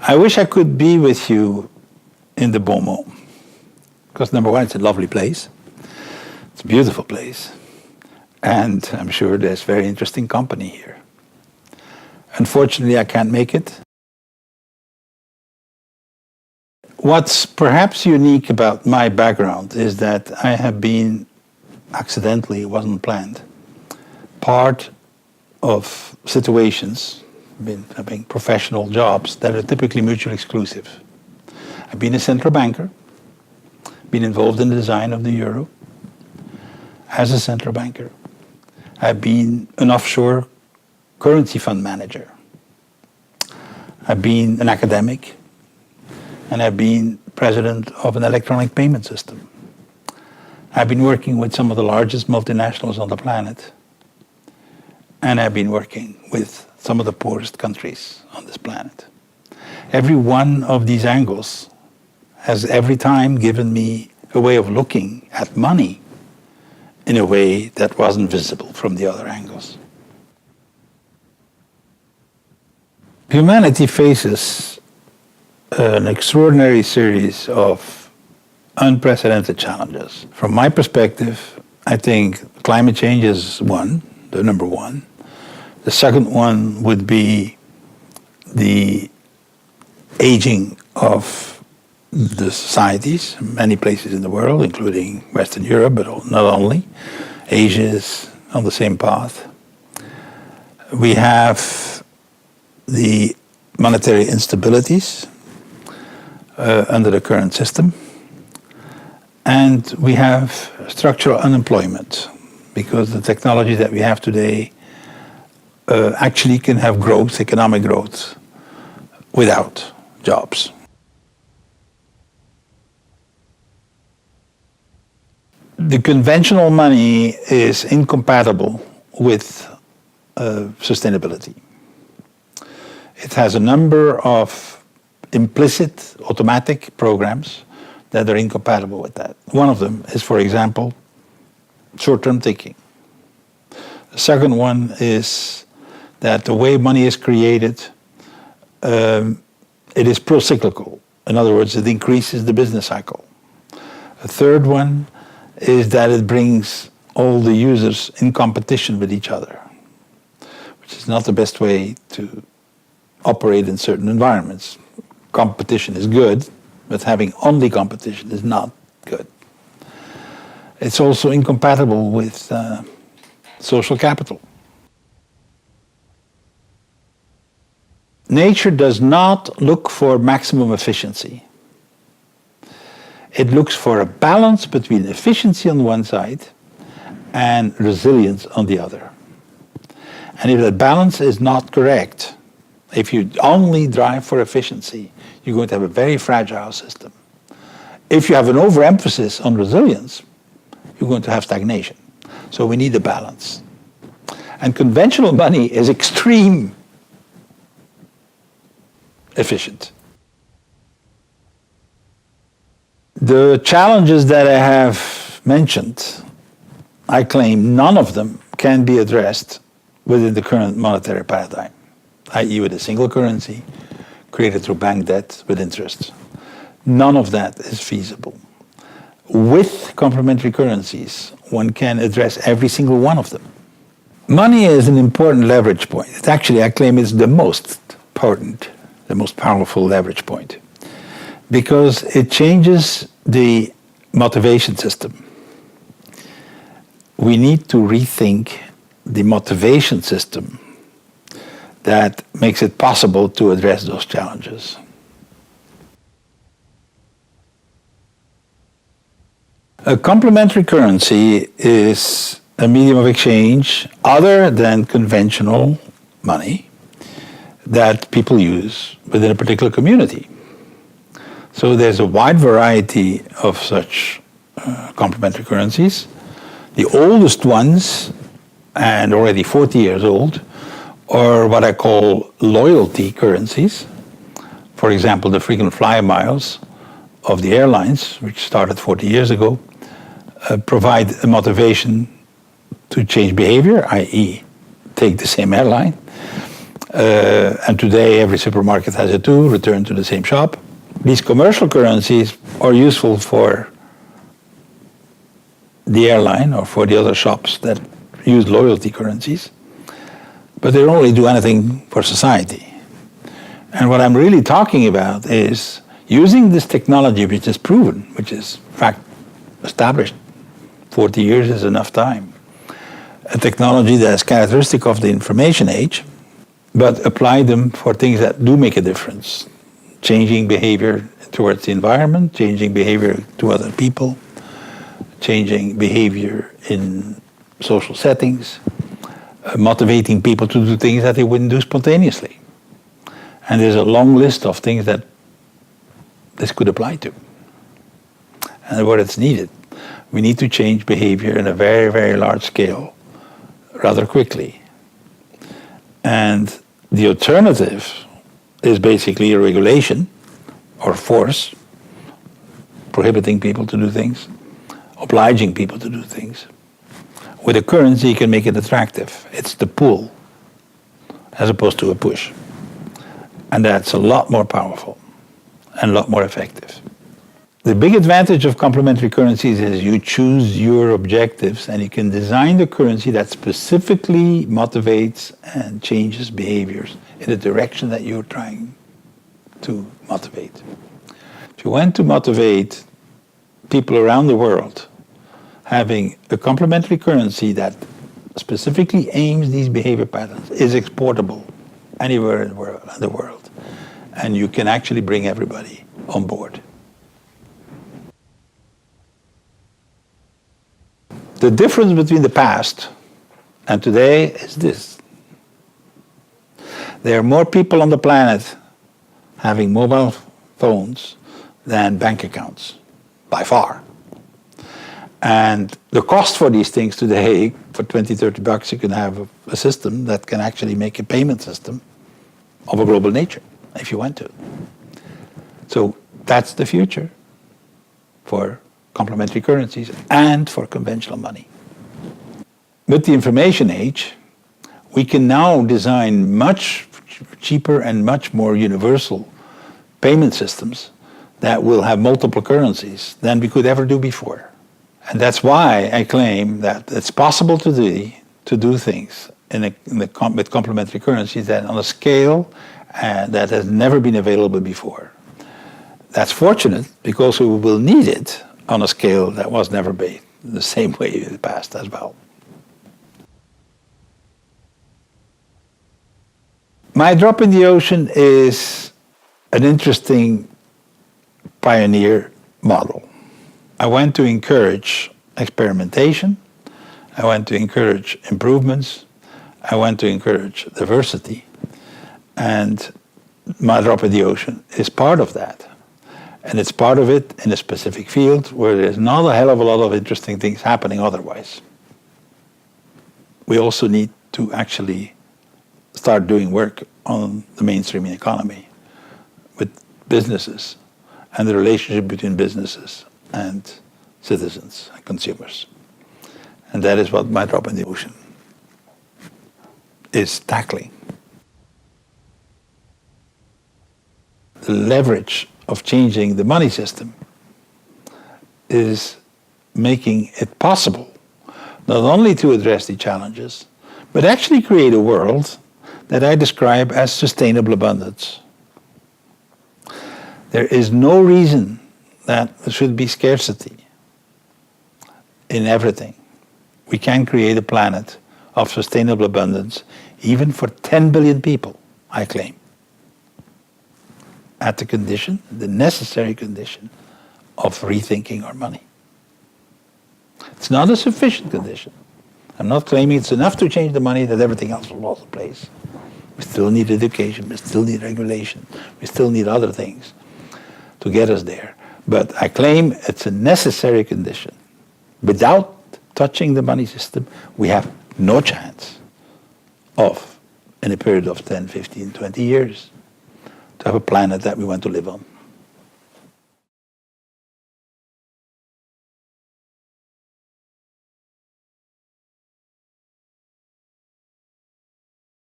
I wish I could be with you in the Bonmont, because number one, it's a lovely place. It's a beautiful place. And I'm sure there's very interesting company here. Unfortunately, I can't make it. What's perhaps unique about my background is that I have been, accidentally, it wasn't planned, part of situations, having professional jobs that are typically mutually exclusive. I've been a central banker, been involved in the design of the euro as a central banker. I've been an offshore currency fund manager. I've been an academic, and I've been president of an electronic payment system. I've been working with some of the largest multinationals on the planet, and I've been working with some of the poorest countries on this planet. Every one of these angles has every time given me a way of looking at money in a way that wasn't visible from the other angles. Humanity faces an extraordinary series of unprecedented challenges. From my perspective, I think climate change is one, the number one. The second one would be the aging of the societies, many places in the world, including Western Europe, but not only. Asia is on the same path. We have the monetary instabilities under the current system. And we have structural unemployment, because the technology that we have today actually can have growth, economic growth, without jobs. The conventional money is incompatible with sustainability. It has a number of implicit automatic programs that are incompatible with that. One of them is, for example, short-term thinking. The second one is that the way money is created, it is pro-cyclical. In other words, it increases the business cycle. The third one is that it brings all the users in competition with each other, which is not the best way to operate in certain environments. Competition is good, but having only competition is not good. It's also incompatible with social capital. Nature does not look for maximum efficiency. It looks for a balance between efficiency on one side and resilience on the other. And if that balance is not correct, if you only drive for efficiency, you're going to have a very fragile system. If you have an overemphasis on resilience, you're going to have stagnation. So we need a balance. And conventional money is extreme efficient. The challenges that I have mentioned, I claim none of them can be addressed within the current monetary paradigm, i.e. with a single currency created through bank debt with interest. None of that is feasible. With complementary currencies, one can address every single one of them. Money is an important leverage point. It actually, I claim, is the most important, the most powerful leverage point, because it changes the motivation system. We need to rethink the motivation system that makes it possible to address those challenges. A complementary currency is a medium of exchange other than conventional money that people use within a particular community. So there's a wide variety of such complementary currencies. The oldest ones, and already 40 years old, are what I call loyalty currencies. For example, the frequent flyer miles of the airlines, which started 40 years ago, provide a motivation to change behavior, i.e. take the same airline. And today every supermarket has it too, return to the same shop. These commercial currencies are useful for the airline or for the other shops that use loyalty currencies, but they don't really do anything for society. And what I'm really talking about is using this technology, which is proven, which is in fact established. 40 years is enough time. A technology that is characteristic of the information age, but apply them for things that do make a difference. Changing behavior towards the environment, changing behavior to other people, changing behavior in social settings, motivating people to do things that they wouldn't do spontaneously. And there's a long list of things that this could apply to. And where it's needed, we need to change behavior in a very, very large scale rather quickly. And the alternative is basically a regulation or force prohibiting people to do things, obliging people to do things. With a currency, you can make it attractive. It's the pull as opposed to a push. And that's a lot more powerful and a lot more effective. The big advantage of complementary currencies is you choose your objectives and you can design the currency that specifically motivates and changes behaviors in the direction that you're trying to motivate. If you want to motivate people around the world, having a complementary currency that specifically aims these behavior patterns is exportable anywhere in the world. And you can actually bring everybody on board. The difference between the past and today is this. There are more people on the planet having mobile phones than bank accounts, by far. And the cost for these things today, for 20, 30 bucks, you can have a system that can actually make a payment system of a global nature, if you want to. So that's the future for complementary currencies and for conventional money. With the information age, we can now design much cheaper and much more universal payment systems that will have multiple currencies than we could ever do before. And that's why I claim that it's possible today to do things with complementary currencies that on a scale that has never been available before. That's fortunate because we will need it on a scale that was never made the same way in the past as well. My drop in the ocean is an interesting pioneer model. I want to encourage experimentation. I want to encourage improvements. I want to encourage diversity. And my drop in the ocean is part of that. And it's part of it in a specific field where there's not a hell of a lot of interesting things happening otherwise. We also need to actually start doing work on the mainstreaming economy with businesses and the relationship between businesses and citizens and consumers. And that is what my drop in the ocean is tackling. The leverage of changing the money system is making it possible not only to address the challenges, but actually create a world that I describe as sustainable abundance. There is no reason that there should be scarcity in everything. We can create a planet of sustainable abundance even for 10 billion people, I claim. At the condition, the necessary condition, of rethinking our money. It's not a sufficient condition. I'm not claiming it's enough to change the money that everything else will fall into place. We still need education, we still need regulation, we still need other things to get us there. But I claim it's a necessary condition. Without touching the money system, we have no chance of, in a period of 10, 15, 20 years, to have a planet that we want to live on.